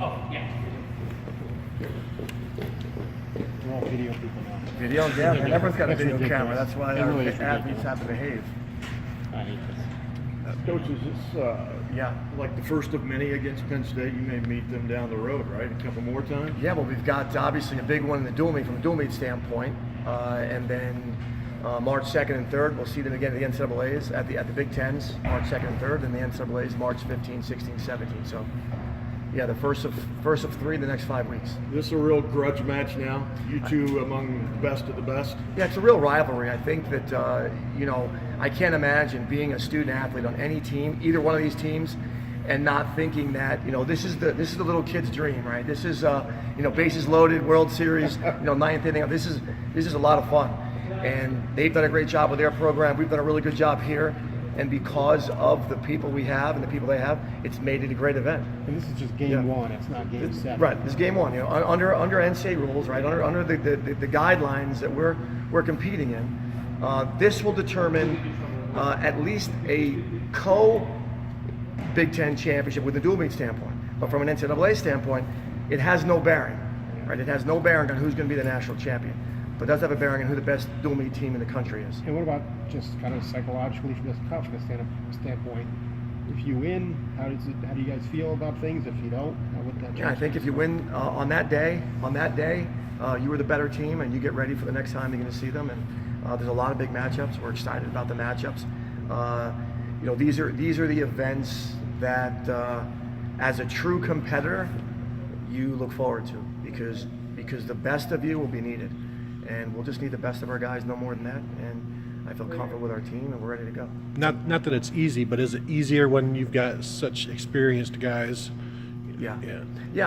Oh, yeah. We're all video people now. Video, yeah, man, everyone's got a That's video ridiculous. camera. That's why It our really is athletes ridiculous. have to behave. I hate this. Coach, is this Yeah. like the first of many against Penn State? You may meet them down the road, right? A couple more times? Yeah, well, we've got obviously a big one in the dual meet from a dual meet standpoint, and then March 2nd and 3rd, we'll see them again at the NCAA's at the Big Tens, March 2nd and 3rd, and the NCAA's March 15, 16, 17. So, yeah, the first of 3 in the next 5 weeks. This a real grudge match now? You two among the best of the best? Yeah, it's a real rivalry. I think that I can't imagine being a student athlete on any team, either one of these teams, and not thinking that this is the little kid's dream, right? This is bases loaded, World Series, ninth inning. This is a lot of fun, and they've done a great job with their program. We've done a really good job here, and because of the people we have and the people they have, it's made it a great event. And this is just game one. It's not game 7. Right, this is game one. Under NCAA rules, right? Under the guidelines that we're competing in, this will determine at least a Big Ten championship with a dual meet standpoint. But from an NCAA standpoint, it has no bearing, right? It has no bearing on who's going to be the national champion, but it does have a bearing on who the best dual meet team in the country is. And what about just kind of psychologically from this confidence standpoint? If you win, how do you guys feel about things? If you don't, how would that change? Yeah, I think if you win on that day, you were the better team, and you get ready for the next time you're going to see them. And there's a lot of big matchups. We're excited about the matchups. These are the events that, as a true competitor, you look forward to because the best of you will be needed, and we'll just need the best of our guys, no more than that. And I feel comfortable with our team, and we're ready to go. Not that it's easy, but is it easier when you've got such experienced guys? Yeah.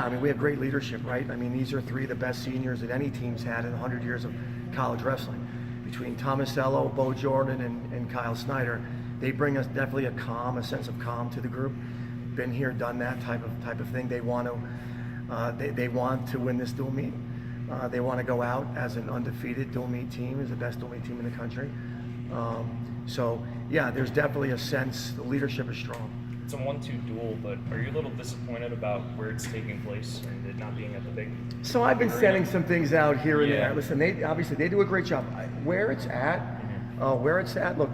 I mean, we have great leadership, right? I mean, these are 3 of the best seniors that any team's had in 100 years of college wrestling. Between Tomasello, Bo Jordan, and Kyle Snyder, they bring us definitely a sense of calm to the group. Been here, done that type of thing. They want to win this dual meet. They want to go out as an undefeated dual meet team, as the best dual meet team in the country. So yeah, there's definitely a sense the leadership is strong. It's a 1-2 duel, but are you a little disappointed about where it's taking place and it not being at the big? So I've been sending some things out here and Yeah. there. Listen, they do a great job. Where it's at, look,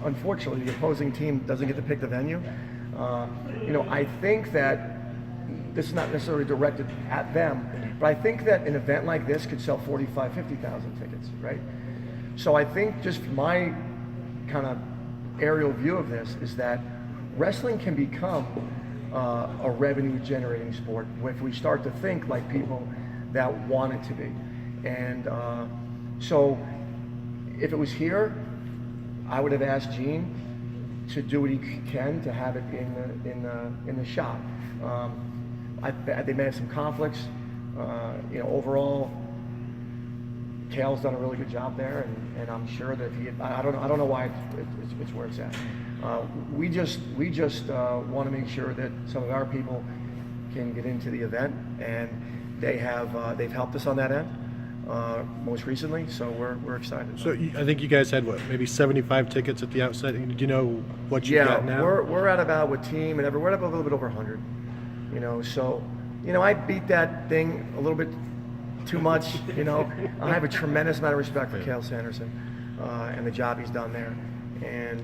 unfortunately, the opposing team doesn't get to pick the venue. I think that this is not necessarily directed at them, but I think that an event like this could sell 45, 50,000 tickets, right? So I think just my kind of aerial view of this is that wrestling can become a revenue-generating sport if we start to think like people that want it to be. And so if it was here, I would have asked Gene to do what he can to have it in the shop. They may have some conflicts. Overall, Kale's done a really good job there, and I'm sure that I don't know why it's where it's at. We just want to make sure that some of our people can get into the event, and they've helped us on that end most recently. So we're excited. So I think you guys had maybe 75 tickets at the outset. Do you know what you got now? We're at about with team and we're at a little bit over 100. So I beat that thing a little bit too much. I have a tremendous amount of respect for Cale Sanderson and the job he's done there, and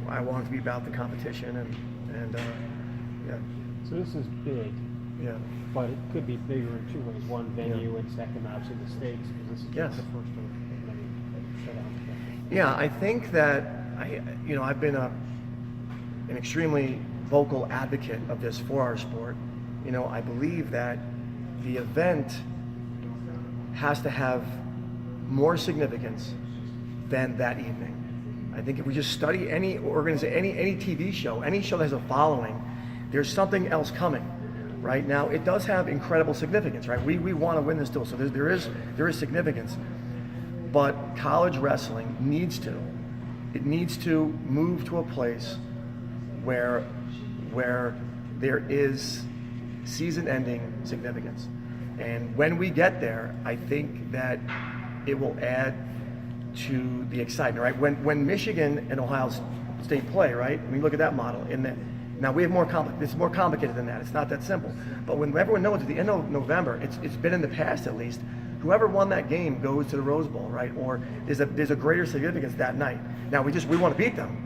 I want it to be about the competition and yeah. So this is big. Yeah. But it could be bigger in 2 ways. One, venue, and second, obviously the stakes, because this is Yes. the first of many shutouts. Yeah, I think that I've been an extremely vocal advocate of this for our sport. I believe that the event has to have more significance than that evening. I think if we just study any organization, any TV show, any show that has a following, there's something else coming. Right now, it does have incredible significance, right? We want to win this duel, so there is significance. But college wrestling needs to move to a place where there is season-ending significance. And when we get there, I think that it will add to the excitement, right? When Michigan and Ohio State play, right? I mean, look at that model. In the Now we have it's more complicated than that. It's not that simple. But when everyone knows at the end of November, it's been in the past at least, whoever won that game goes to the Rose Bowl, right? Or there's a greater significance that night. Now we want to beat them,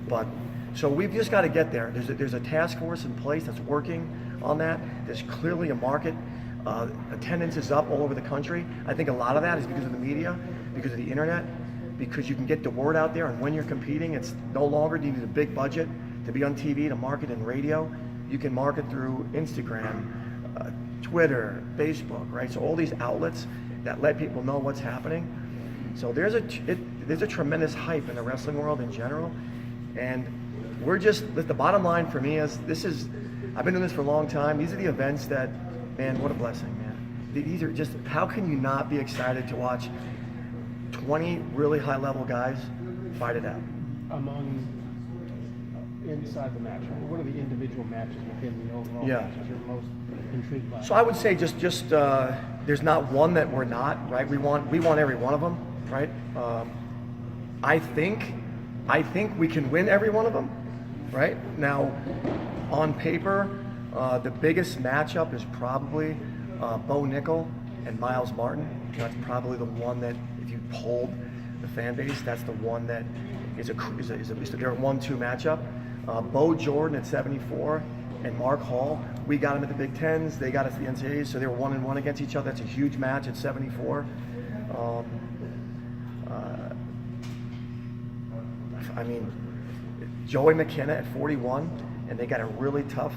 but so we've just got to get there. There's a task force in place that's working on that. There's clearly a market. Attendance is up all over the country. I think a lot of that is because of the media, because of the internet, because you can get the word out there. And when you're competing, it's no longer do you need a big budget to be on TV, to market in radio. You can market through Instagram, Twitter, Facebook, right? So all these outlets that let people know what's happening. So there's a tremendous hype in the wrestling world in general, and the bottom line for me is I've been doing this for a long time. These are the events that, man, what a blessing, man. These are just, how can you not be excited to watch 20 really high level guys fight it out? Inside the match, what are the individual matches within the overall Yeah. matches you're most intrigued by? So I would say just there's not one that we're not, right? We want every one of them, right? I think we can win every one of them, right? Now, on paper, the biggest matchup is probably Bo Nickel and Miles Martin. That's probably the one that, if you polled the fan base, that's the one that is a 1-2 matchup. Bo Jordan at 74 and Mark Hall, we got them at the Big Tens, they got us at the NCAAs, so they were 1-1 against each other. That's a huge match at 74. I mean, Joey McKenna at 41, and they got a really tough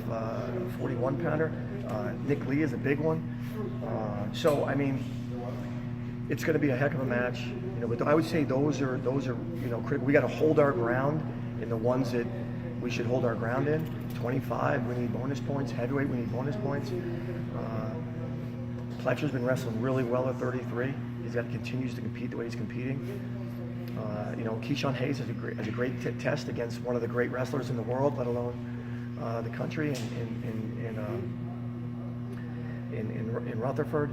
41 pounder. Nick Lee is a big one. So I mean, it's going to be a heck of a match. You know, but I would say those are critical. We got to hold our ground in the ones that we should hold our ground in. 25, we need bonus points. Heavyweight, we need bonus points. Fletcher's been wrestling really well at 33. He's got continues to compete the way he's competing. Keyshawn Hayes has a great test against one of the great wrestlers in the world, let alone the country in Rutherford.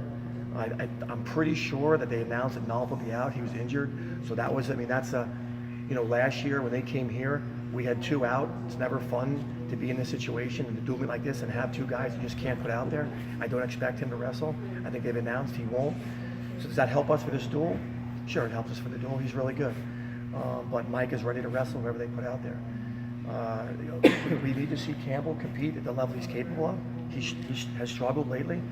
I'm pretty sure that they announced that Nolf will be out. He was injured, so last year when they came here, we had 2 out. It's never fun to be in this situation and to do it like this and have 2 guys you just can't put out there. I don't expect him to wrestle. I think they've announced he won't. So does that help us for this duel? Sure, it helps us for the duel. He's really good. But Mike is ready to wrestle whoever they put out there. We need to see Campbell compete at the level he's capable of. He has struggled lately.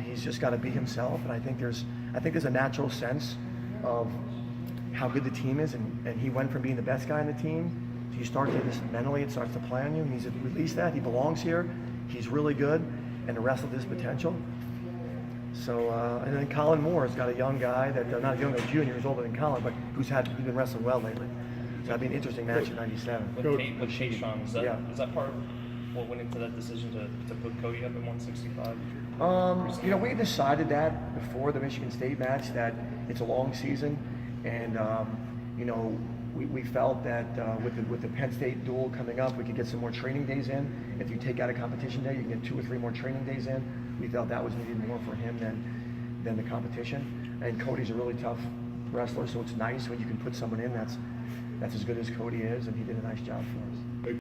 He's just got to be himself, and I think there's a natural sense of how good the team is, and he went from being the best guy in the team. You start to just mentally, it starts to play on you. He needs to release that. He belongs here. He's really good, and the rest of his potential. So, and then Colin Moore has got a young guy that not young, a junior, who's older than Colin, but who's been wrestling well lately. So that'd be an interesting match in '97. With Keyshawn, is that part of what went into that decision to put Cody up at 165? We decided that before the Michigan State match that it's a long season, and we felt that with the Penn State duel coming up, we could get some more training days in. If you take out a competition day, you can get 2 or 3 more training days in. We felt that was needed more for him than the competition. And Cody's a really tough wrestler, so it's nice when you can put someone in that's as good as Cody is, and he did a nice job for us.